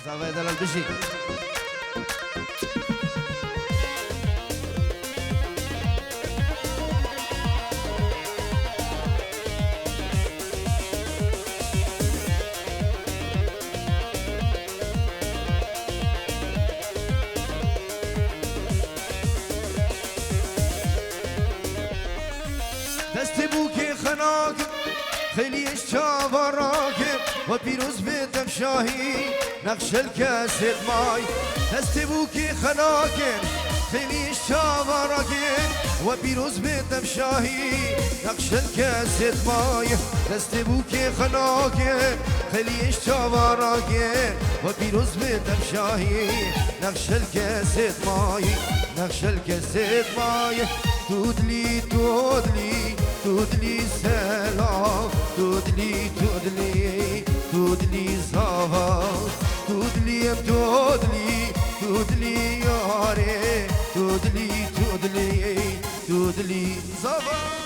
زاوية دلال بشي دست بوكي خناك خليش شافراك وبيروز بيتم شاهي نقش الكاسد ماي دست بوكي خناك خليش شافراك وبيروز بيتم شاهي نقش الكاسد ماي دست بوكي خناك خليش شافراك وبيروز بيتم شاهي نقش الكاسد ماي نقش الكاسد ماي تودلي تودلي تودلي سلام تودلي تودلي تودلي زاوا تودلي تودلي تودلي ياري تودلي تودلي تودلي زاوا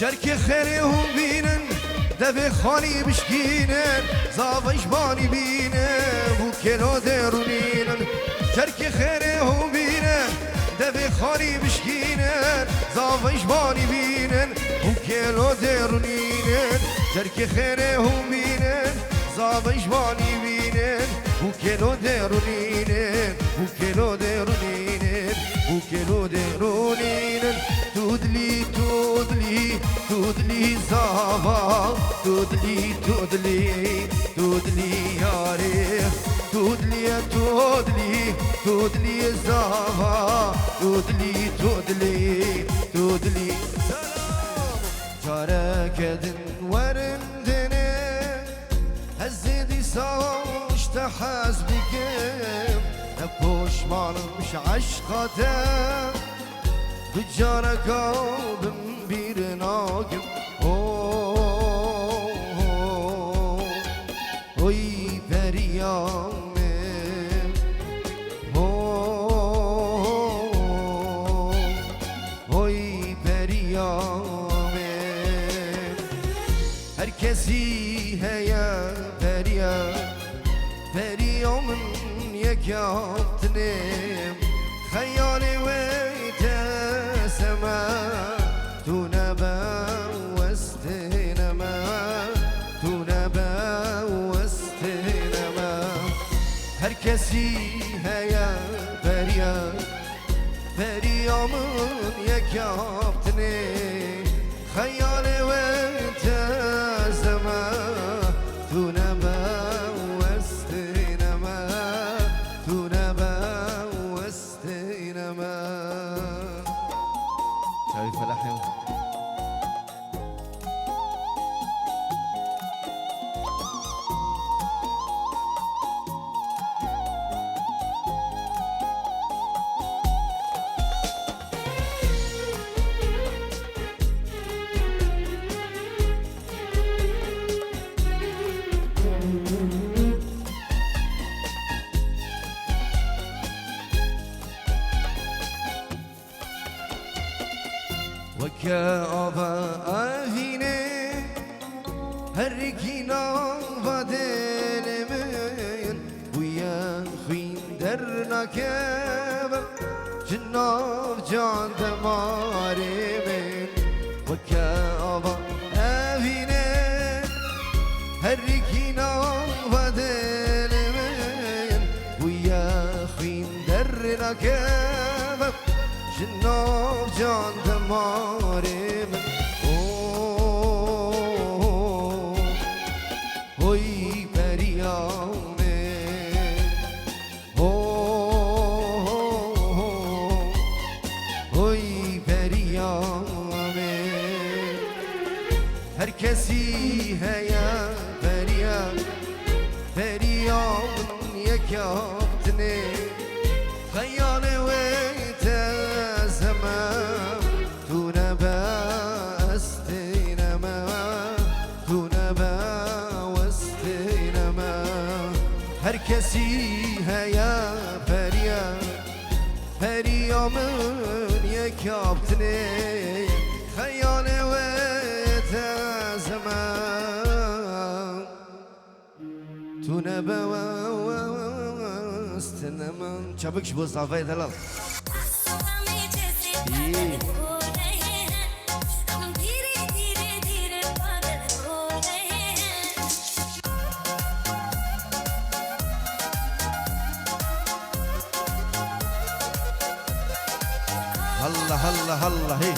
جرك خيري هم بينن دبي خاني بشكينن زاوش باني بينن بو كيلو درونينن جرك خيري هم بينن دبي خاني بشكينن زاوش باني بينن بو كيلو درونينن جرك خيري هم بينن زاوش باني بينن بو كيلو درونينن بو كيلو درونينن بو كيلو درونينن تودلي تودلي تودلي زاوا تودلي تودلي تودلي ياري تودلي تودلي تودلي زاوا تودلي تودلي تودلي سلام جارك دن ورندني هزدي ساوش تحز بكم نبوش مالمش عشقته بجارة قلبم bir nagim oy periyamim oy periyamim herkesi heye periyamın yekatnim hayali ve teseme تنبا واستنما تنبا واستنما herkesi هيا بريا بريامın yekaptını خيالي وانت زمان تنبا واستنما تنبا واستنما شايف الحين وكأبا أهيني هركينا ودلمين ويا خوين درنا كبا جناب جان دماري من وكأبا أهيني هركينا ودلمين ويا خوين درنا كبا جناب جان دماري من oy periyame oy periyame هر کسی هیا فریام یکافتنه خیال ویت زمان تو نبستینما تو نبستینما هر کسی هیا فریامن یکافتنه خیال ویت زمان تو نبستینما çabuk bu safhayı delal iyi Allah Allah Allah hey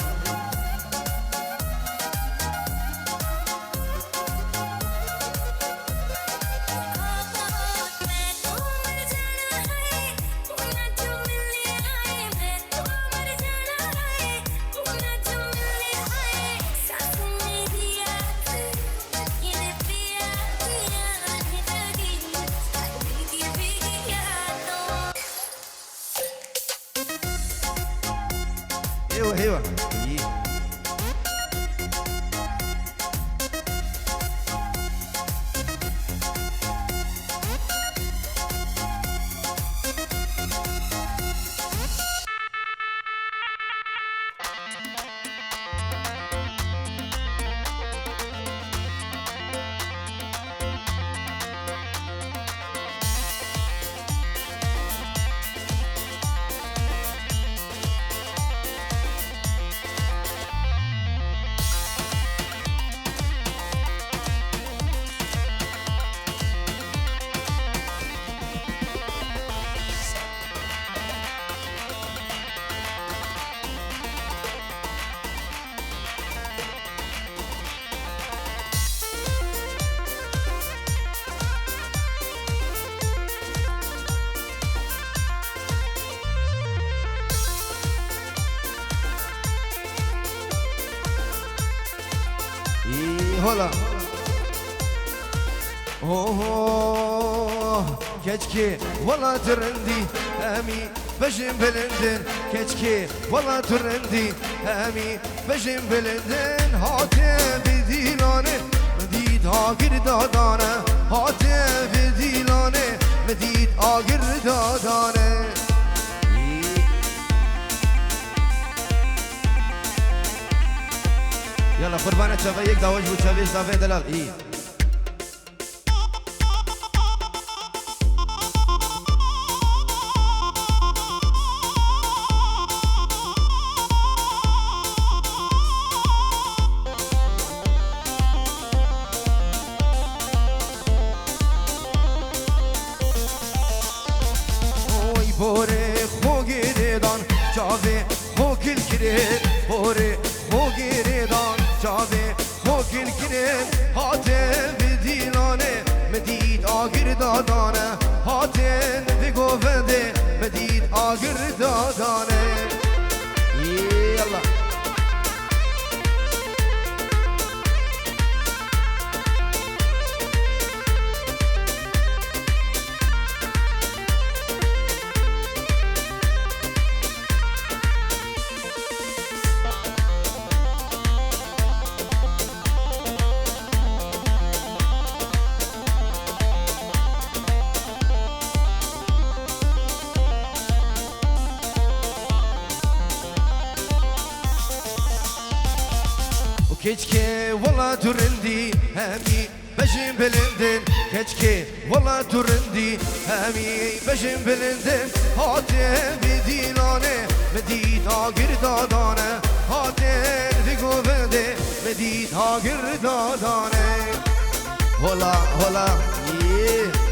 ايوه ايوه Hola keşke valla türendi emi beşim belindin keşke valla türendi emi beşim belindin hate vidilane medid agir dadane hate vidilane medid agir dadane يلا قربانة شفايك دا وجه وشفايك صافي دلال ايه اوي بوري خوغي دان شافي خوكل كريت بوري خوغي دان شافي خوكل كريت هاتن بدينانه مديد آگر دادانه هاتن بگوفنده مديد آگر دادانه يلا keşke valla türendi hemi beşim belindin keşke valla türendi hemi beşim belindin hatem vidilane medid agir dadane hatem vigovende medid agir dadane hola hola yeah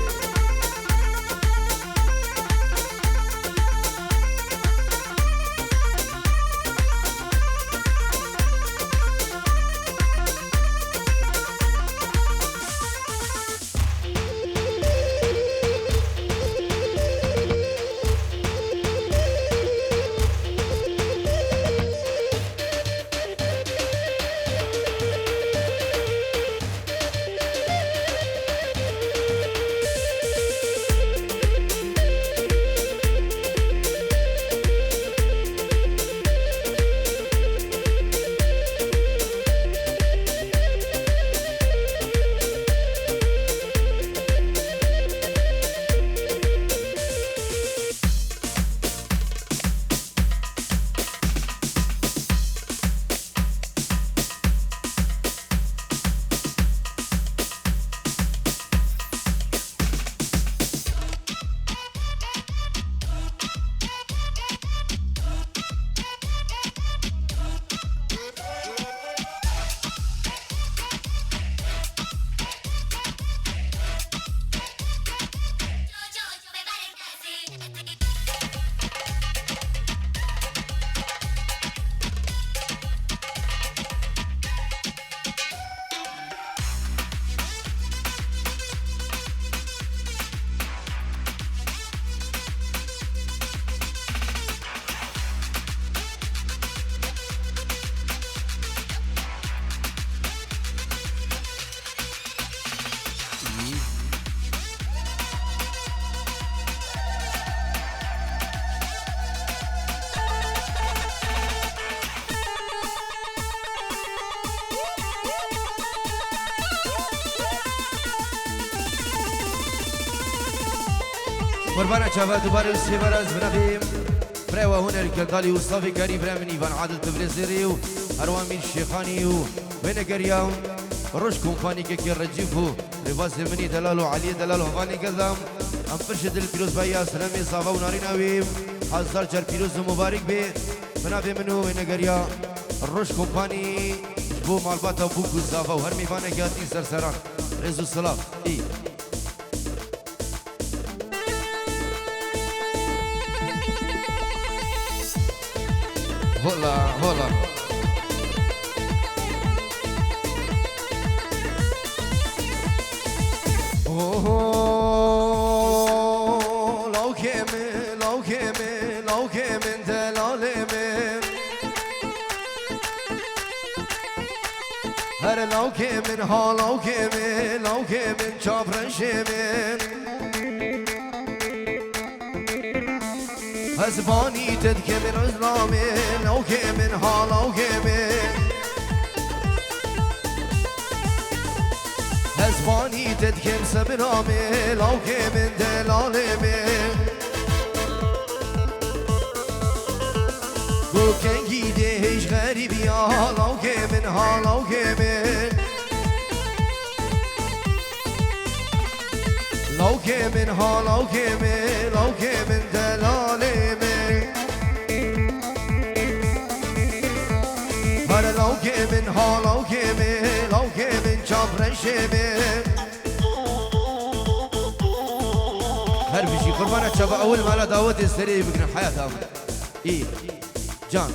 قربانا شافا دوباره وسيبر از بنابیم برای هنر کردالی و صافی کاری برای من ایوان عادل تبرزیری و هروان میر شیخانی و بینگریام روش کمپانی که رجیف و رواز منی دلال و علی دلال و هوانی قدم ام فرشد الپیروز بایا سلامی صافا و ناری نویم هزار جر پیروز و مبارک بی بنابی منو بینگریا روش کمپانی بو مالباتا بوکو صافا و هر میوانه گاتی سرسران رزو سلاف ای هلا هلا لو كمل دلالمه هر لو كمل ها لو كمل چابرشمه هزباني تدكمن عزلامي لو كمن ها لو كمن هزباني تدكم سبرامي لو كمن دلالمي وكان جيديش غريبي يا لو كمن ها لو كمن لو كمن ها لو كمن دلالمي لو كمن ها لو كمن چابرشمه هر بشي قربانة شبا اول مالا دعوت استري بقنا حياتها ايه جان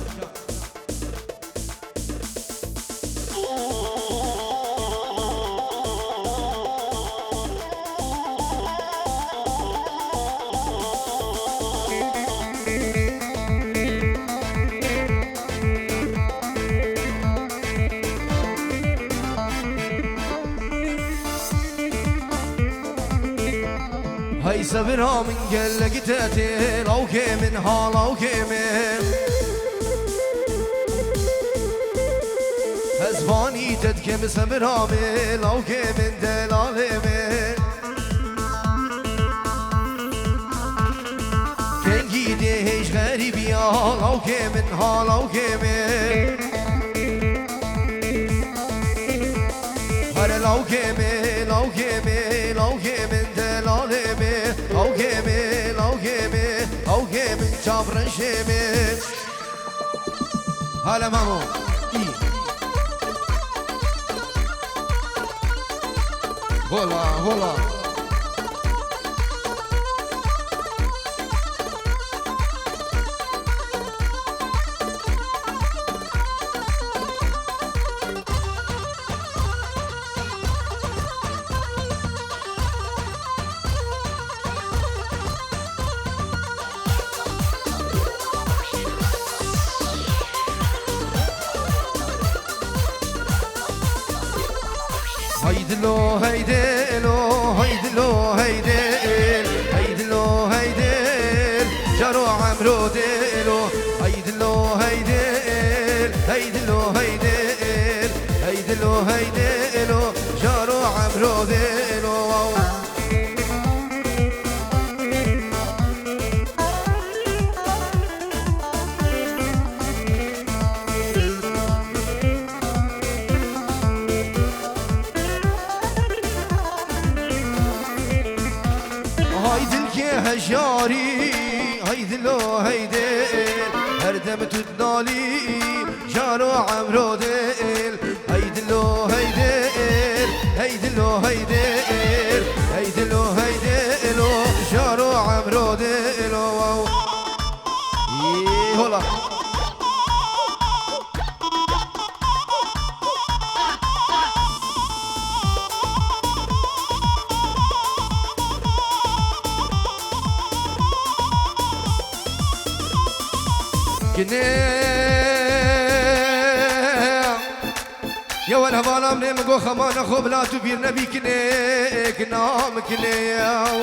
هاي سبرها من قل قتاتي لو كمن ها لو كمن هزباني تدكم سبرها من لو كمن دلالمي كان جيديش غريبي يا لو كمن ها لو كمن هر لو كمن دلالمي او كمن چابرشمه هلا مامو ای هلا هيدلو هيدل جارو عمرو ديلو هيدلو جارو عمرو ديلو هجاري هيدلو هردم تدنالي جارو عمرو ديل هيدلو جارو عمرو ديلو هلا يا ولا بالا من مقو خمان خوب لا تبير نبي كنيك نام كنياو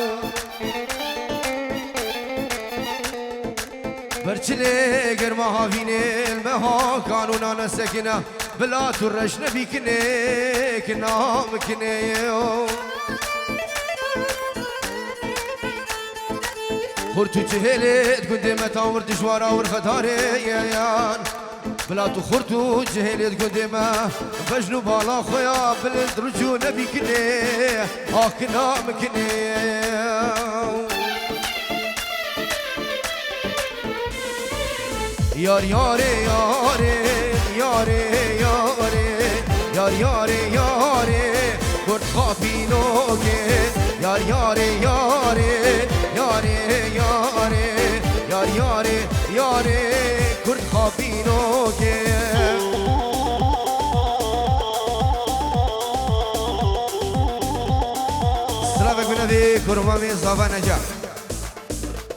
برچلي گرما هاويني المها قانونا نسكنا بلا ترش نبي كنيك نام كنياو خورتو جهلت قدامة تاور دجوارا ورخداري يان بلاتو خورتو جهلت قدامة بجنو بالا خويا بلد رجو نبي كني كنا مكني يار ياري ياري ياري ياري يار ياري ياري كنت خافينوكي يار ياري ياري ياري ياري يار ياري ياري كنت خافينوكي سلامك بنبي كرمامي صافا نجاح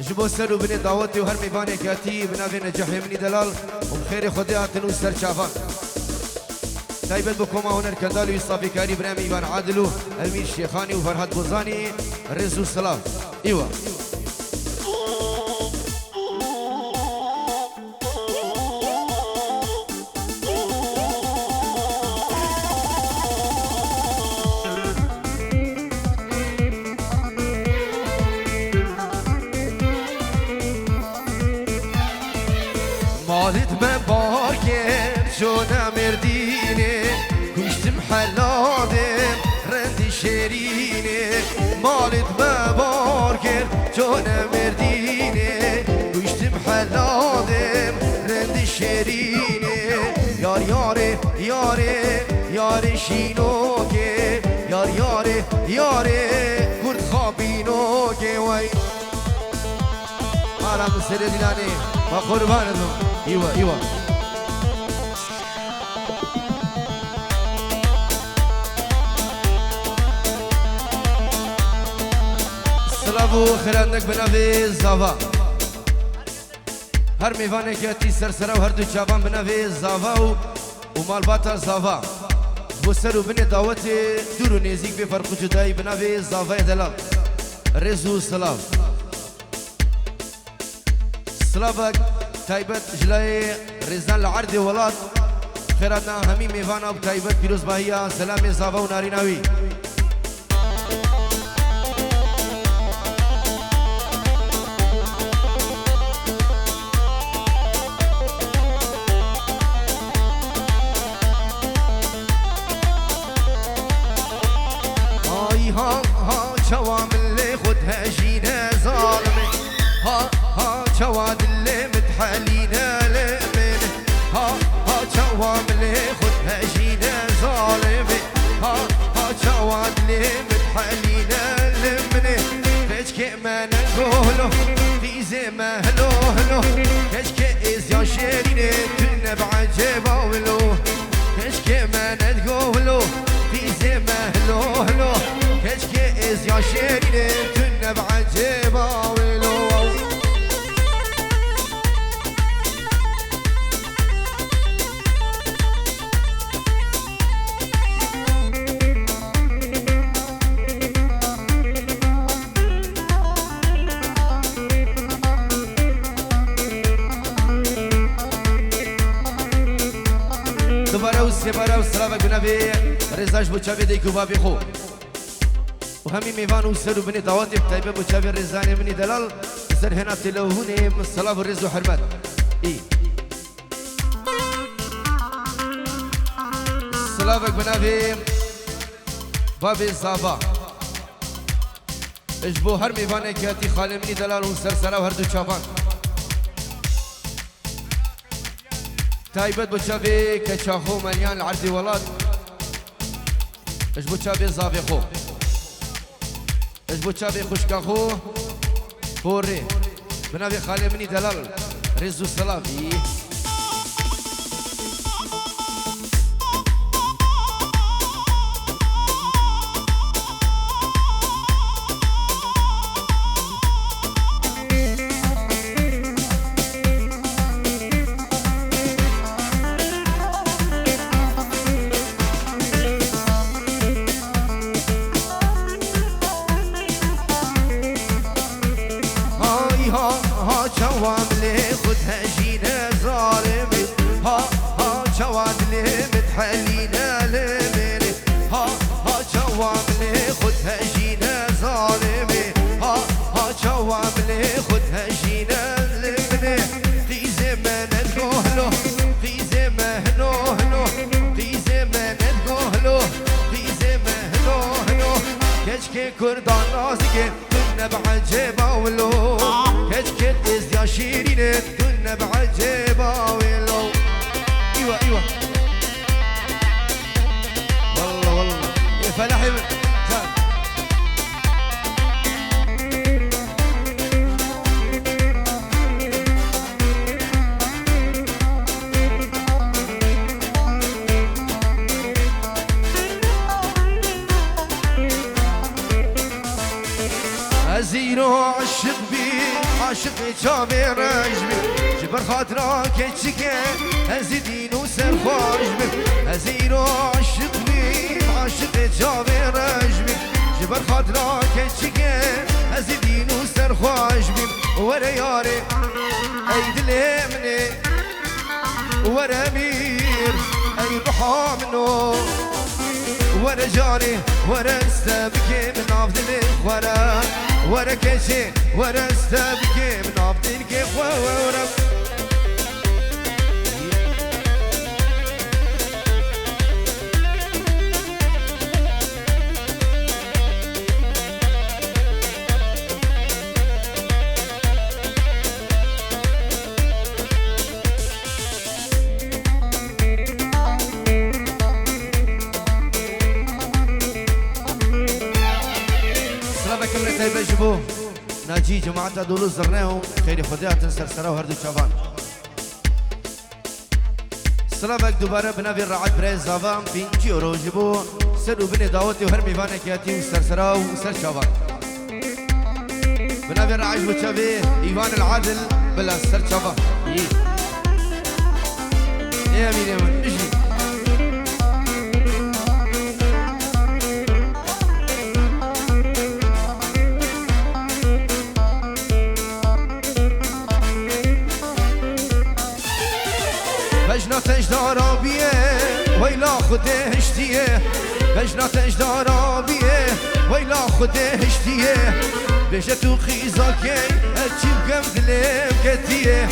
جبو سر بني دعوتي وهر ميباني كاتي بنبي نجاح يمني دلال ومخير خديات نوسر شافان تايبت بكم هنر كندالو يصافي كاري برامي ايوان عادلو المير شيخاني وفرهاد بوزاني رزو السلام ايوه مالت من باكر شونا مرديني كشتم حلادم رند شيريني مالت من باكر شونا مرديني كشتم حلادم رند شيريني يار ياري ياري ياري شينوكي يار ياري ياري كرد خابينوكي وي على مسير دلاني وقربان الله ايوه ايوه سلافو خيرانك بنافي زافا هر ميوانه كاتي سرسرا وهر دو جابان بنافي زافا ومال باتا زافا بسرو بني دعوتي دورو نيزيك بفرق جداي بنافي زافا دلال رزو سلاف سلافك تايبت جلاي رزان العرض ولاد خيراتنا همي ميفانا بتايبت بيروز باهية سلامي صافا وناريناوي ها شوام اللي خدها جينا ظالمي ها شواد اللي متحالينا لمن ها شوام اللي خدها جينا ظالمي ها شواد اللي متحالينا لمن كشك ما نقوله في زي ما هلو هلو كشك إز يا شيرين تنب عجبه ولو كشك ما نقوله في زي ما هلو هلو كشك إز يا شيرين تنب عجبه ولو سبارة وسلامك بنبي رزاش بوشابي ديكو بابي خو وهمي ميفان وسر بني دواتي بتايبه بوشابي رزاني مني دلال سر هنا تلوهوني من الصلاة والرز وحرمات اي سلامك بنبي بابي صافا اجبو هر ميفاني كاتي خالي مني دلال وسر سرا وهردو شافان تايبت بوشابي كشاخو مليان العرضي ولاد اش بوشابي زافي خو اش بوشابي خشكاخو فوري بنابي خالي مني دلال رزو السلافي شوام لي خدها جينا كردان نازكي كنا بعجيبة ولو كت ازيا شيرين كنا بعجيبة ولو ايوه ايوه والله والله يا فلاحي زيرو عشق بي عاشق جابي رجبي جبر خاطرك كتشكي ازيدين وسرخوش بي زيرو عشق بي عاشق جابي رجبي جبر خاطرك كتشكي ازيدين وسرخوش بي ورا ياري اي دلمني ورا مير اي رحامنو ورا جاري ورا استبكي من عبد الخورا ورا كشي ورا استبكي من عبد الخورا بجبو ناجي جماعة دولو زرناهم خير خديها تنسر سراو هردو شافان سلامك دوباره بنابي الرعاد برای زاوام 5 یورو جبو سر و بني دعوتي وهر ميفانه كياتي وسر سراو وسر شافان بنابي الرعاج وشافي ايوان العادل بلا سر شافان يا امين يا من اجي بجناتش دارابیه ویلا خودهشتیه بجناتش دارابیه ویلا خودهشتیه بشه تو خیزاکی اچیم کم دلم کتیه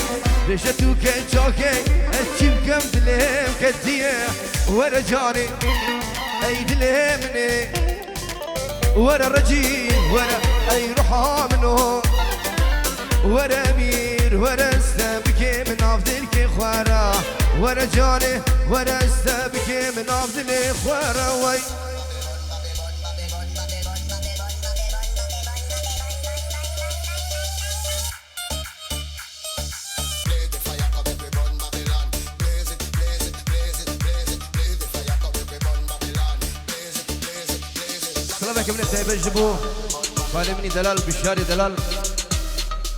بشه تو کچاکی اچیم کم دلم کتیه ورا جانی ای دلمنی ورا رجیم ورا ای رحامنو ورا میر ورا استبکی من افضل که خوارا ورا جاني ورا استبكي من افضل خوارا وي سلامك من التايب الجبو قال مني دلال بشاري دلال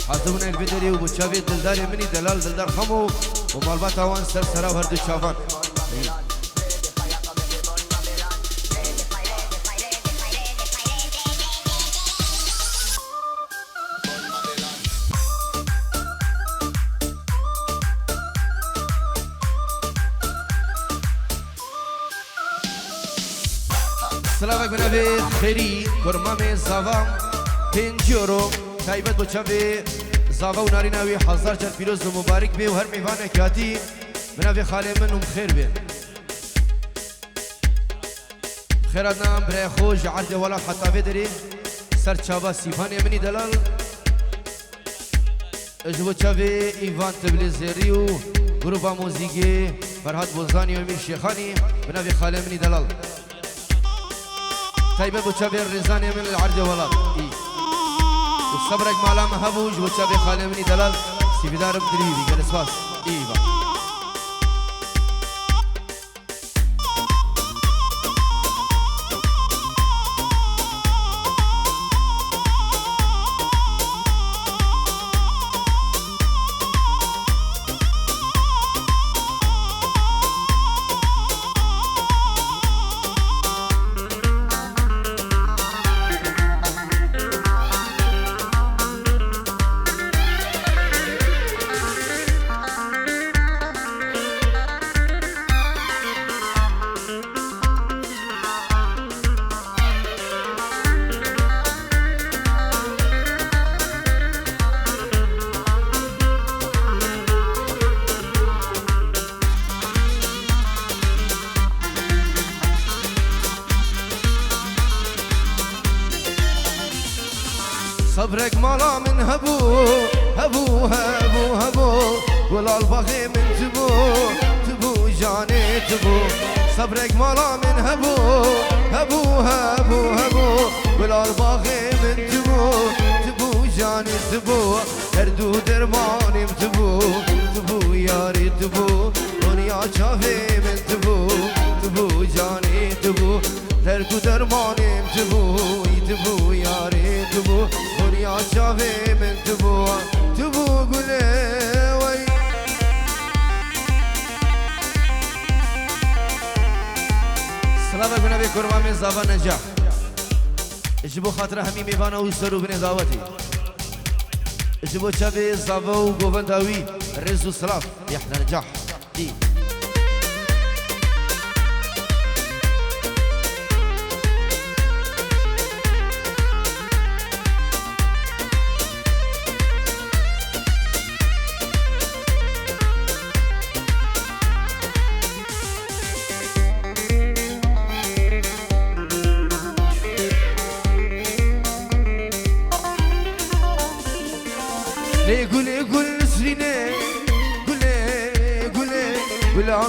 حاضرنا البدري وبتشافي دلداري مني دلال دلدار خمو ومالبات اوان سر سراو هردو شافان سلامك بنابي خيري كرمامي زاوام 5 یورو تايبت بتشافي زاوا و ناریناوی حزار چند پیروز و مبارک بی و هر میوانه کاتی بنابی خاله من و بخیر بی بخیرات نام برای خوش عرض ولا حتی بدری سر چابا سیفانی منی دلال اجبو چاوی ایوان تبلیزیری و گروپا موزیگی فرهاد بوزانی و امیر شیخانی بنابی خاله منی دلال طيبه بو چاوی رزانی من العرض ولا صبرك مالا مهبوج وشابي خالي مني دلال سيفيدار بدريبي قال اسواس ايوه صبرك مالا من هبو هبو هبو هبو ولا الباغي من تبو تبو جاني تبو صبرك مالا من هبو هبو هبو هبو ولا الباغي من تبو تبو جاني تبو هردو درماني تبو تبو ياري تبو دنيا شافي من تبو تبو جاني تبو هردو درماني تبو تبو ياري تبو دنيا شافي من تبو تبو قولي وي سلامك بنبي كرمان من زابا نجاح اجبو خاطر همي ميوانا ويسرو بني دعوتي اجبو شابي زابا وقوفن داوي رزو سلاف يحنا نجاح دي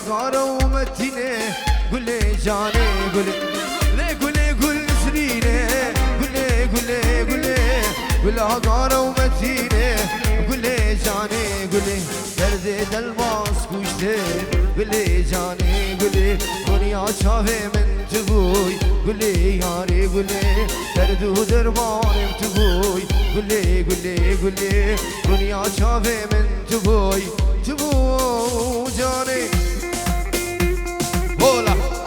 قارة ومتينة قولي جاني قولي لي قولي قول سنينة قولي قولي قولي قولي قارة ومتينة قولي جاني قولي دردي دلماس كوشتين قولي جاني قولي دنيا شافي من تبوي قولي ياري قولي دردو درباني تبوي قولي قولي قولي دنيا شافي من تبوي تبو جاني Hola.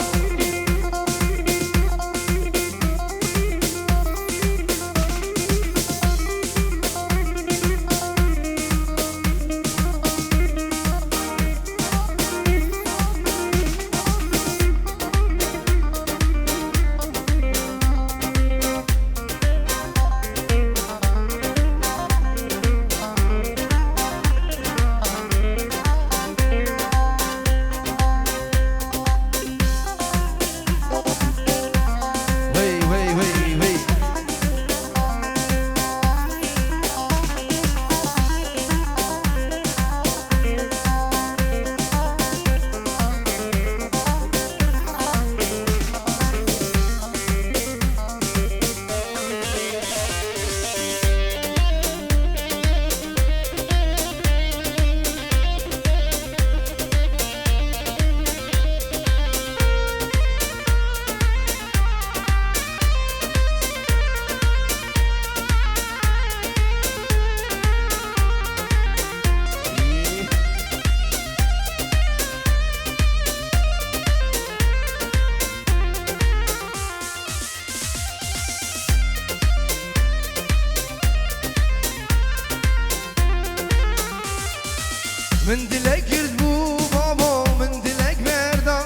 من دلك يرد بو بابا من دلك بردا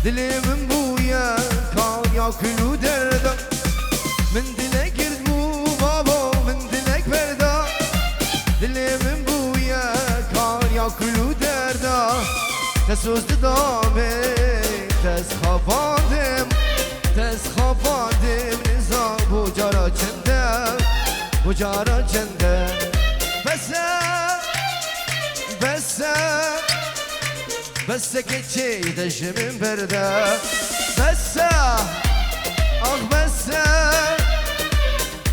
دلي من بويا كان ياكلو دردا من دلك يرد بو بابا من دلك بردا دلي من بويا كان ياكلو دردا تسوز دامي تسخفاندم نظام بجارا چنده بجارا چنده بس كتشي دجمن بردا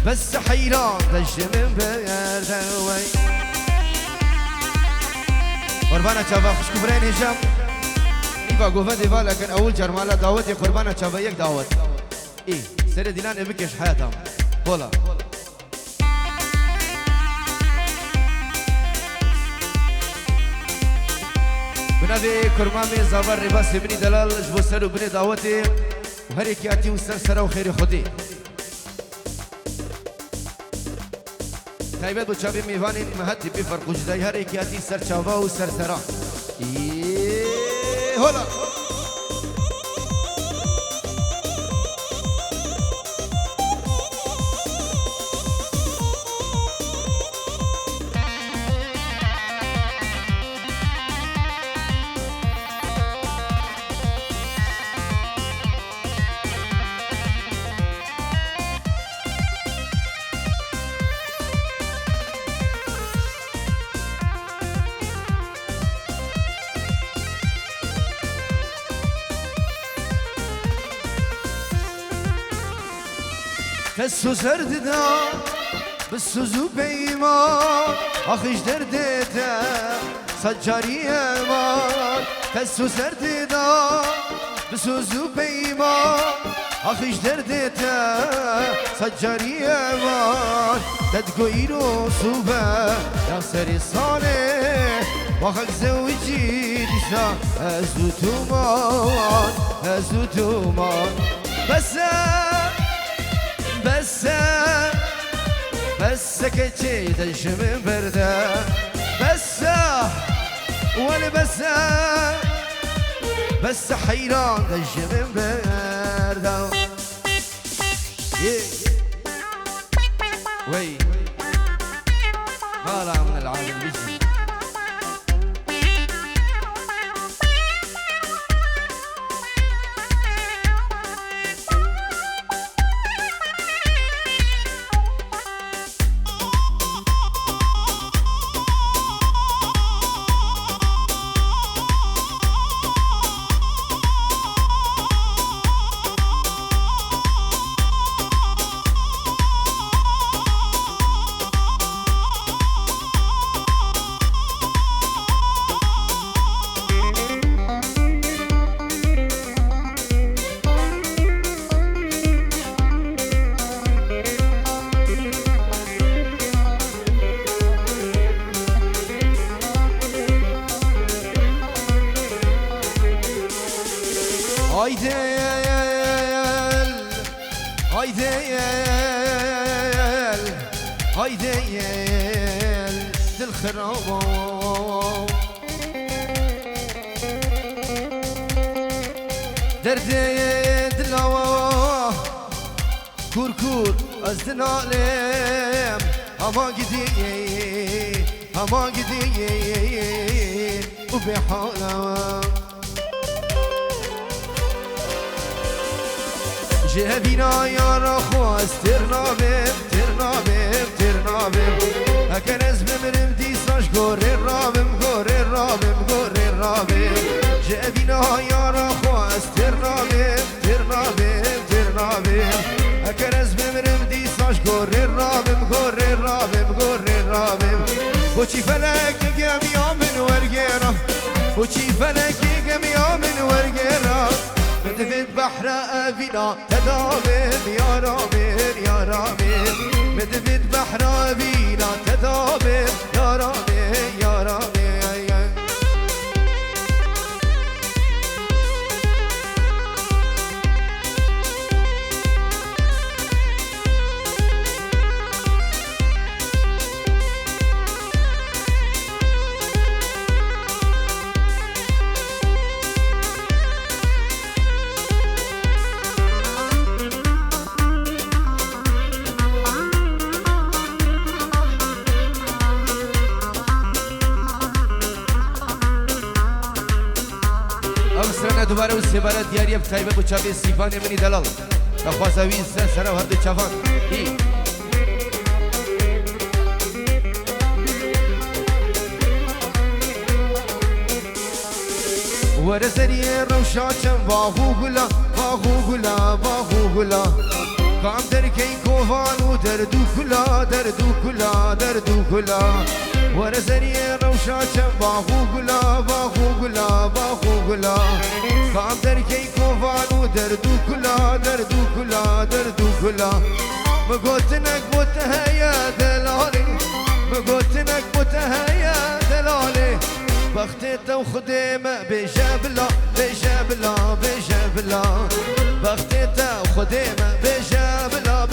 بس حيران دجمن بردا وي قربانا چابا خوش كبرين هشام ايبا قوفا ديفا لكن اول جرمالا دعوتي قربانا چابا يك دعوت اي سر دينان ابكش حياتهم بولا بنابي كرمامي زابر رباس بني دلال جبو سر بني دعوتي وهري كياتي وسر سر وخير خدي تايبت بو چابي ميوانين مهدي بفرق جداي هري كياتي سر چاوا وسر سرا هولا تسو سرد دا بسوزو بيمان أخيش دردتا سجاري أمان تسو سرد دا بسوزو بيمان أخيش دردتا سجاري أمان تدقويرو صوبة يا سري صالح وخك زوجي لسا أزو تومان بس كتشي دش من برده ولا بس حيران دش من برده وي ما لا من العالم بيجي هايديل دل خراب دردي دلاوا كور أزدن عليم هما قدي وبحالا جهبينا يا رخواس ترنابم هكنز بمرم ديساش غوري الرابم جهبينا يا رخواس ترنابم هكنز بمرم ديساش غوري الرابم وشي فلك قم من ورقيرا وشي فلك قم من ورقيرا مدفد بحر أبينا تدابر يا رابر مدفد بحر أبينا تدابر يا رابر دوباره و سبارت دیاری بتایبه بو چاوی سیفان منی دلال نخوازوی سر و هرد چوان ورزری روشاچم باهو گلا کام در کی کوفان و دردو کلا ورزری روشاچم باهو گلا کام در کی کوفان و دردو کلا بگوتنک متهیا دلالی بختي تو خديمة بجبلة بختي تو خديمة بجبلة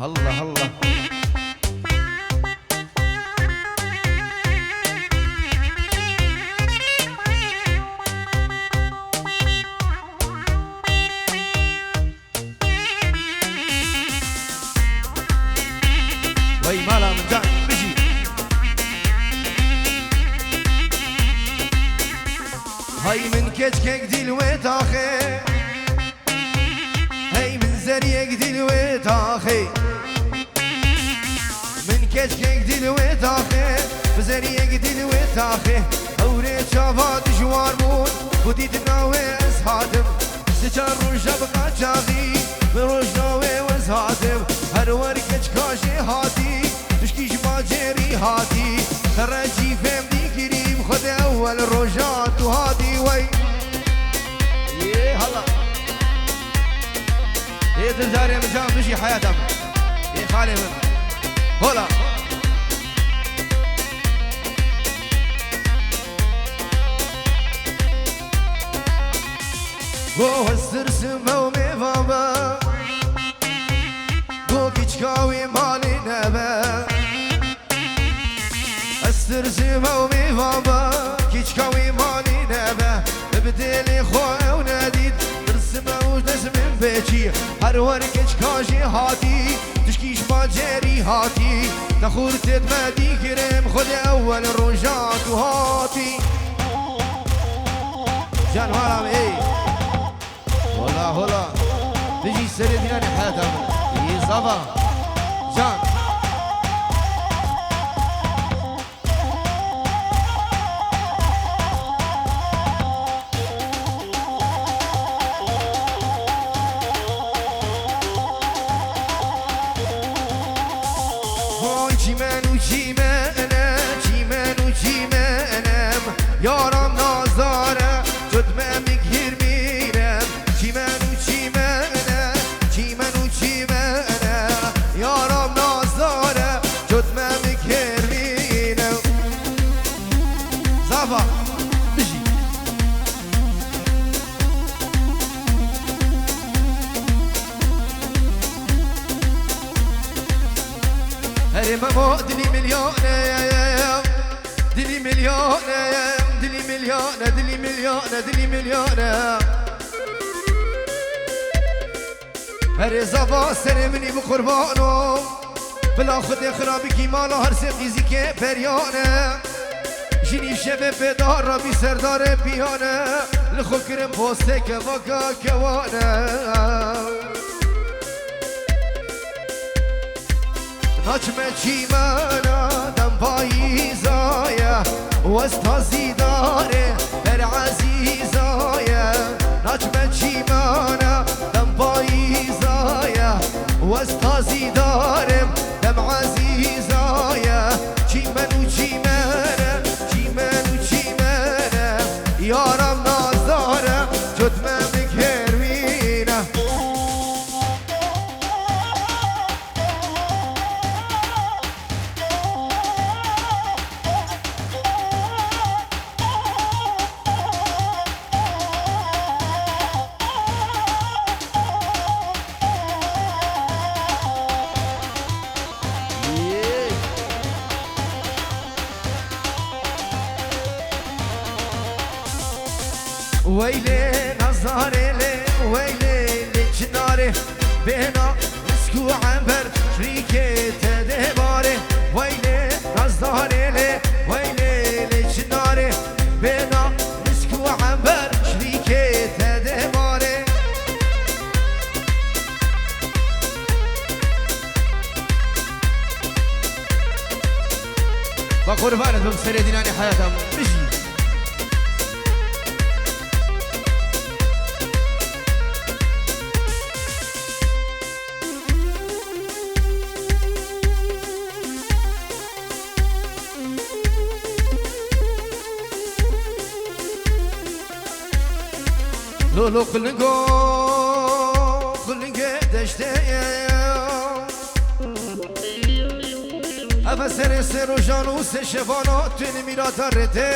الله وي مالا من جاي بيجي هاي من كتكك دي الويتاخي هاي من زريك دي الويتاخي كيك دل وتاخي بزريك دل وتاخي أوري شافا دجوار مون ودي تناوي أسهاتم سجار روجا بقى جاغي بروجناوي وزهاتم هر وركج كاشي هاتي تشكيش باجري هاتي ترجي فهم دي كريم خد أول روجات وهادي وي يه هلا يه تنزاري مجام بشي حياتم يه خالي من هلا Go hırsırsın mevme baba Go kiçkavi maline be Hırsırsın mevme baba Kiçkavi maline be Bdeli khoe u nadid Hırsıma u desmin beçi Her var kiçkaji hati Tişkiş baceri hati Takhur tedmedi kirem Khod evvel rojat u hati Canvaram ey هلا هلا تجي السرير ديالي حياتها يي صافا جان هوي جيمان وجيمانا جيمان وجيمانام يارم نازارة جد ما مكهر ميرم جيمان وجيمانا جيمان وجيمانا يارم نازارة جد ما مكهر ميرم صافا بجي هرم مو دلي مليون دلي مليون دلي مليون دلي مليون دلي مليون هر زفا سر مني بقربانو بلا خود خرابي مالا هر سقيزي كي بريانه جيني شبه بدار ربي سردار بيانه لخو كرم بوسته كواكا كوانه نجمة جيمانا دم بايزايا واستازي داري هر عزيزايا نجمة جيمانا دم بايزايا واستازي دارم دم عزيزايا جيمان وجيمانا جيمان وجيمانا يارم نازارة جد ما مكهروينه ويلي نظاري لي ويلي لجناري بينا مسكو عنبر شريكي تدباري ويلي نظاري لي ويلي لجناري بينا مسكو عنبر شريكي تدباري بقربانة بمسري ديناني حياتهم بجي لولو خلنگو خلنگه دشته افا سر سر و جانو سه شفانو تونی میرا ترته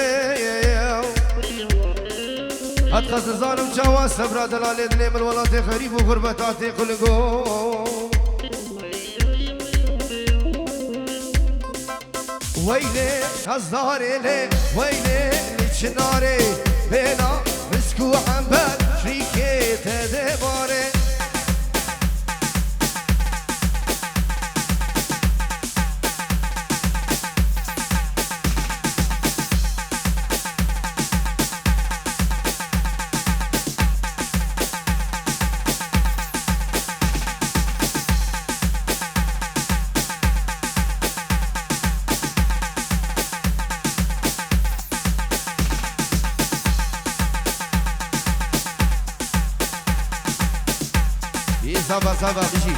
هات خاص زانم جوا سبرا دلاله دلیم الولات خریب و غربتات خلنگو ويلي هزاري لي ويلي لچناري بينا مسكو عنبر شريكي تدباري صبا صبا بجي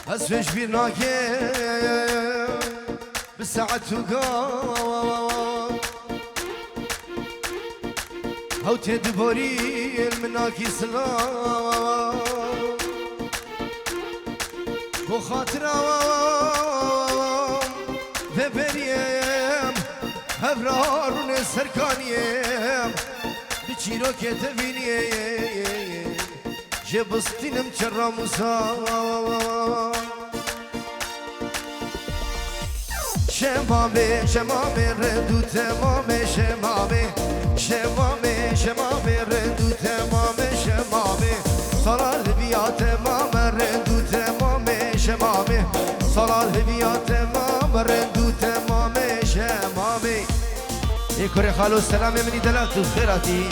أسفش في ناكي بالساعة تقام هاو تدبري المناكي سلام وخاطرام ببريم هفرار سركانيم بچيرو كتبينيم جبستينم چرا موسى شمامي شمامي ردو تمامي شمامي شمامي شمامي ردو تمامي شمامي صلاة بيا تمام ردو تمامي شمامي صلاة بيا تمام ردو تمامي شمامي يكوري خالو السلام مني دلالتو خيراتي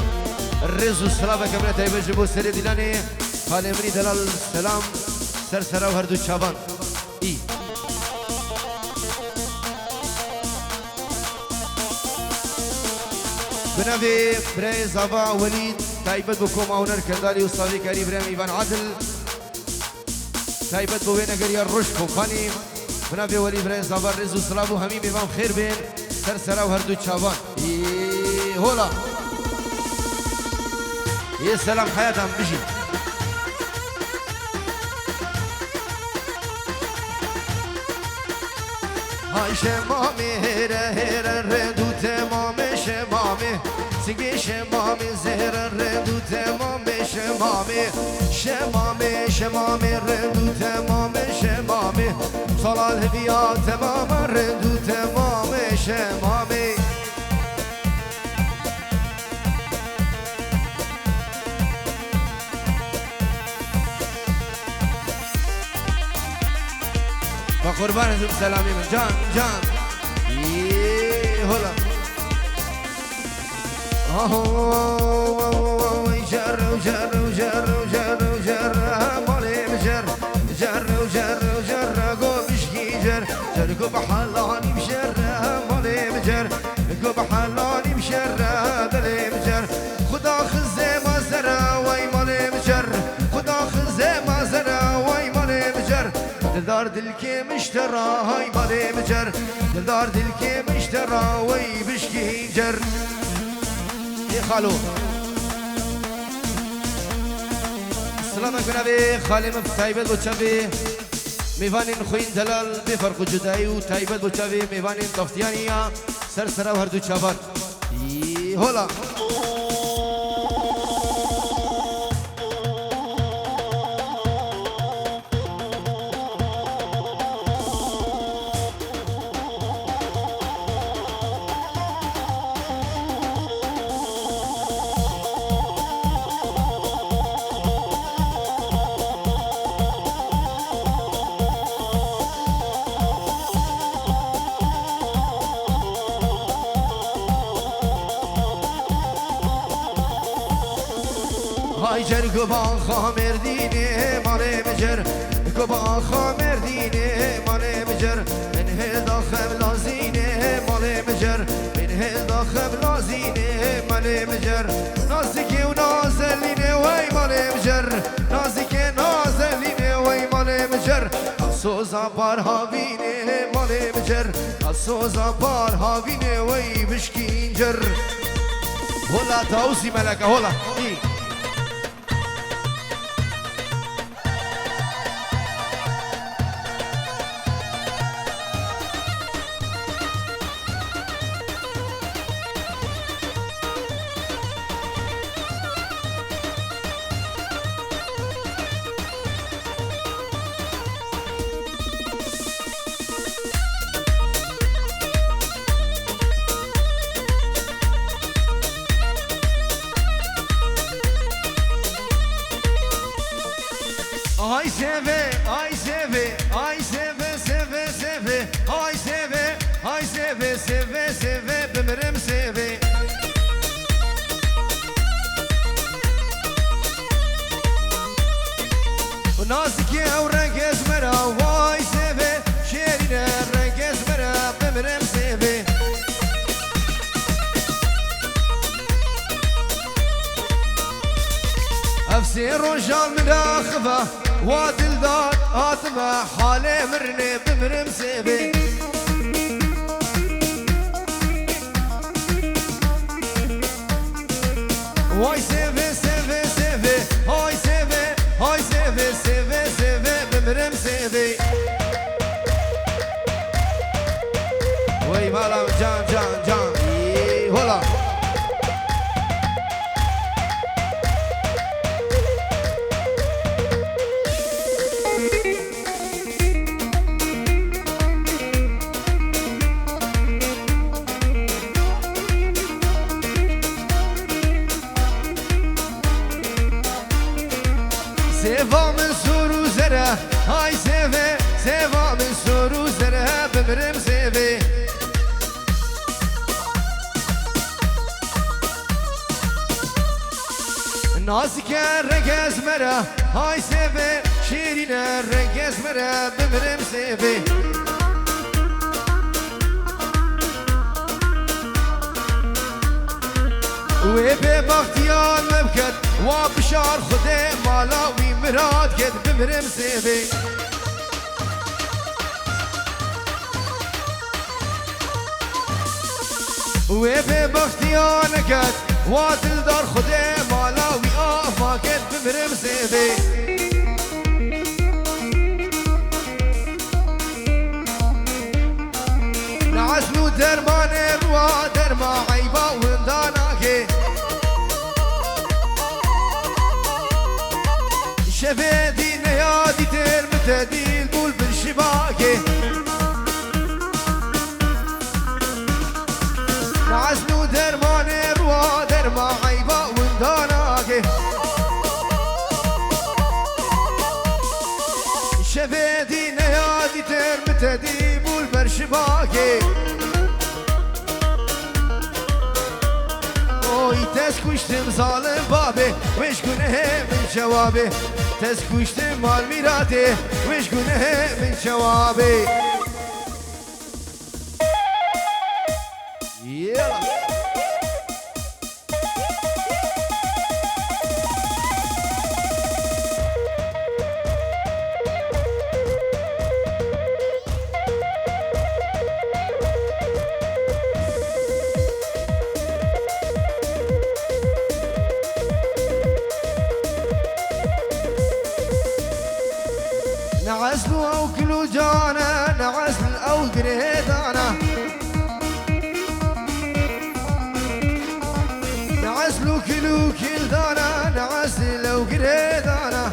الرزو السلام كاملة تايبه جبو سري دلاني خالي مني دلال السلام سرسرا وهردو شابان اي بنابي بري زابا وليد تايبت بكم اونر كندالي وصافي كريم ريم ايفان عادل تايبت بوين اگر الرش كومباني بنابي وليد بري زابا رزو سلام وهميم ايفان خير بين سرسرا وهردو شابان اي هولا يا سلام حياتهم بيجي هاي شمامي هيرا هيرا ردو تمامي شمامي سيقي شمامي زهرا ردو تمامي شمامي شمامي شمامي ردو تمامي شمامي صلاة الهديات تمام ردو تمامي شمامي وقربانكم سلامي من جان جان هلا جر وجر وجر وجر وجر مالي بجر جر وجر وجر قوم اشكي جر جر قوم حلاني بشر مالي بجر قوم حلاني بشر دلي بجر خدا خزي ما زرع وي مالي بجر خدا خزي ما زرع وي مالي بجر دلدار دلكي مشترى هاي مالي بجر دلدار دلكي مشترى وي بشكي جر يا خالو السلام عليكم نبي خالي من تايبت بوچابي ميوانين خوين دلال بفرق جدائي و تايبت بوچابي ميوانين طفتيانيا سرسرا وهردو چابان هولا هاي جر قبان خامر ديني مالي مجر قبان خامر ديني مالي مجر من هيدا خبلازيني مالي مجر من هيدا خبلازيني مالي مجر نازكي ونازليني وي مالي مجر نازكي نازليني وي مالي مجر السوزا بار هاويني مالي مجر السوزا بار هاويني وي بشكي انجر هلا تاوسي ملكة هلا رجال من اخفه وادل ذات آتمه حالي مرني بمرم سيبي واي سيفي سيفي سيفي هاي سيفي هاي سيفي سيفي سيفي بمرم سيفي وي مالا جان جان جان هلا سيفا من سورو زره هاي سيفي سيفا من سورو زره بمرم سيفي ناسك الرقص مرة هاي سيفي شيرين الرقص مرة بمرم سيفي وبي باختيار مبكت وبشار خدي مالاوي مراد كد بمرم سيفي وبي باختيار نكت وادل دار خدي مالاوي ما كد بمرم سيفي نعسلو درمان روا درما عيبا ونداناكي شفيدي نيادي ترمتدي البول بالشباكي نعسلو درمان روا درما عيبا ونداناكي شفيدي نيادي ترمتدي بول بالشباكي تسكوشتم ظالم بابي وش گناه من جوابي تسكوشتم مال ميراتي وش گناه من جوابي يلا نعزلو او كلو جانا نعزل او قريدانا نعزلو كلو كلدانا نعزل او قريدانا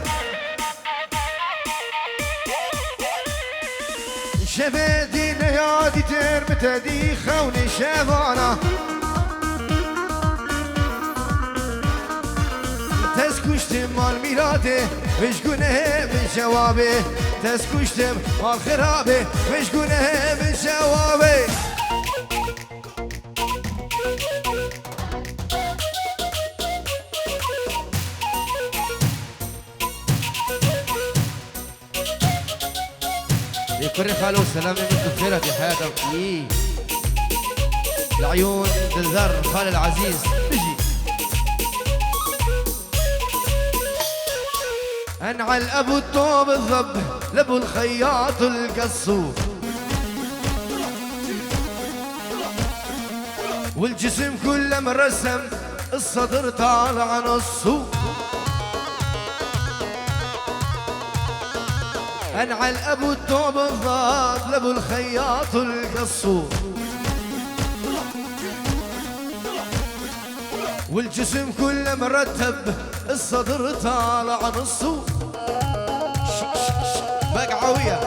شفيدي نيادي ترمتدي خوني شيفانا تسكوشتم مال ميلادي وش گناه من جوابي تسكوشتم مال خرابي وش گناه من جوابي يكون خالو سلامي منكم خيرة في حياتك العيون دلذر خال العزيز بيجي انعل ابو الطوب الضب لابو الخياط القصور والجسم كله مرسم الصدر طالع نصه انعل ابو الطوب الضب لابو الخياط القصور والجسم كله مرتب الصدر طالع نصه بقعوية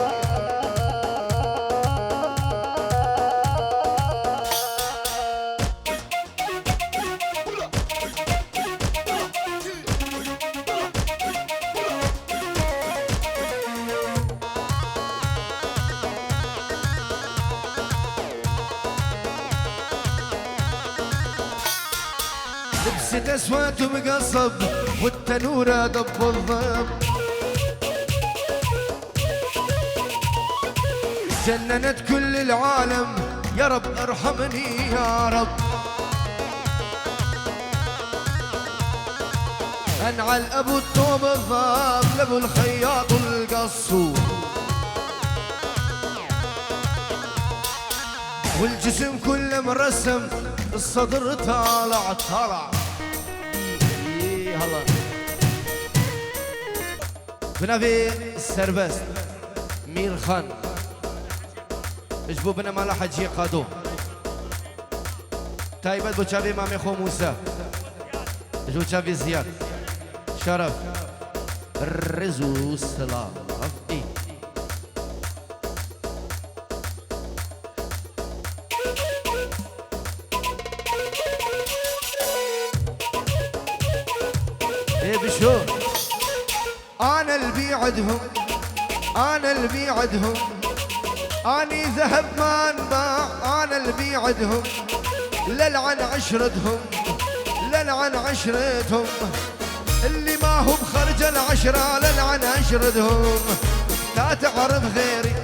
لبست اسود ومقصب والتنورة دب الضب جننت كل العالم يا رب ارحمني يا رب انعل ابو الثوب الضاب لابو الخياط القصور، والجسم كله مرسم الصدر طالع طالع. هلا بنافي السربست مير خان اجبو بنا مالا حجي قادو تايبت بو شافي مامي خو موسى اجبو شافي زياد شرف الرزو السلام افقي ايه بشو انا اللي بيعدهم انا اللي بيعدهم اني ذهب ما انباع انا اللي بيعدهم للعن عشرتهم للعن عشرتهم اللي ما هو بخرج العشرة للعن عشرتهم تا تعرف غيري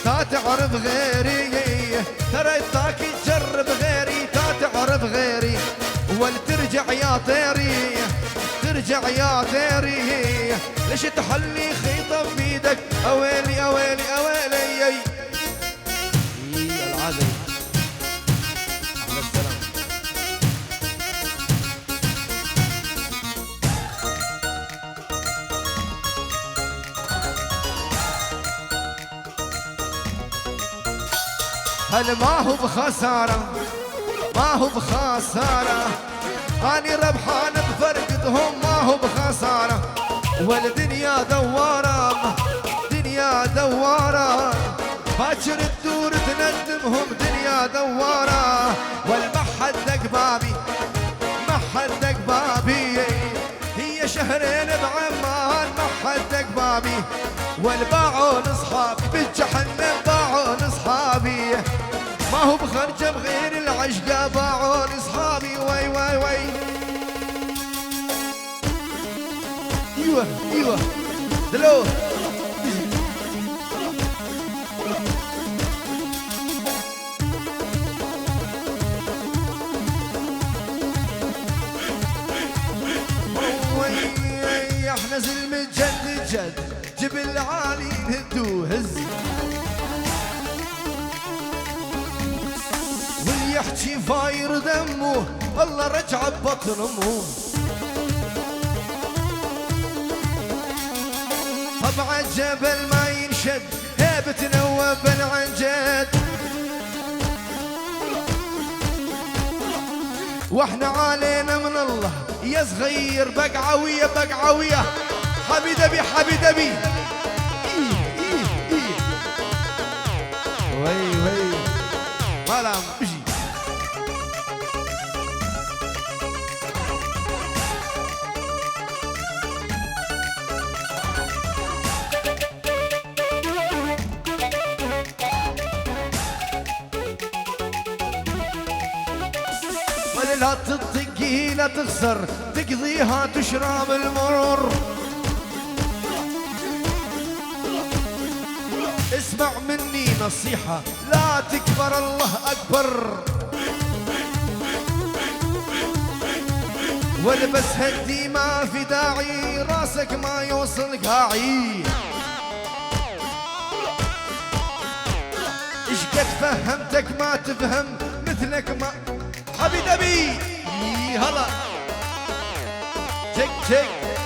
تا تعرف غيري ترى تاك تجرب غيري تا تعرف غيري ولترجع يا طيري ترجع يا طيري ليش تحلي خيطة بيدك اويلي اويلي اويلي العادي على السلام هل ما هو بخسارة ما هو بخسارة اني ربحان بفرقتهم ما هو بخسارة والدنيا دوارة دنيا دوارة باكر تدور تندمهم دنيا دوارة والمحد دق بابي محد دق بابي هي شهرين بعمان محد دق بابي والباعون اصحابي بالجحنم باعون اصحابي ما هو بخرجه بغير العشقة باعون اصحابي وي وي وي ايوه ايوه دلو وي احنا زلم الجد جد جبل عالي هدو هز واللي يحكي فاير دمه الله رجع ببطن امه طبع الجبل ما ينشد هيبة نوب العنجد واحنا علينا من الله يا صغير بقعوية بقعوية حبي دبي حبي دبي وي وي ما عم بجي لا تطقي لا تخسر تقضيها تشرب المرور اسمع مني نصيحة لا تكبر الله أكبر والبس هدي ما في داعي راسك ما يوصل قاعي إيش قد فهمتك ما تفهم مثلك ما حبي دبي هلا تك تك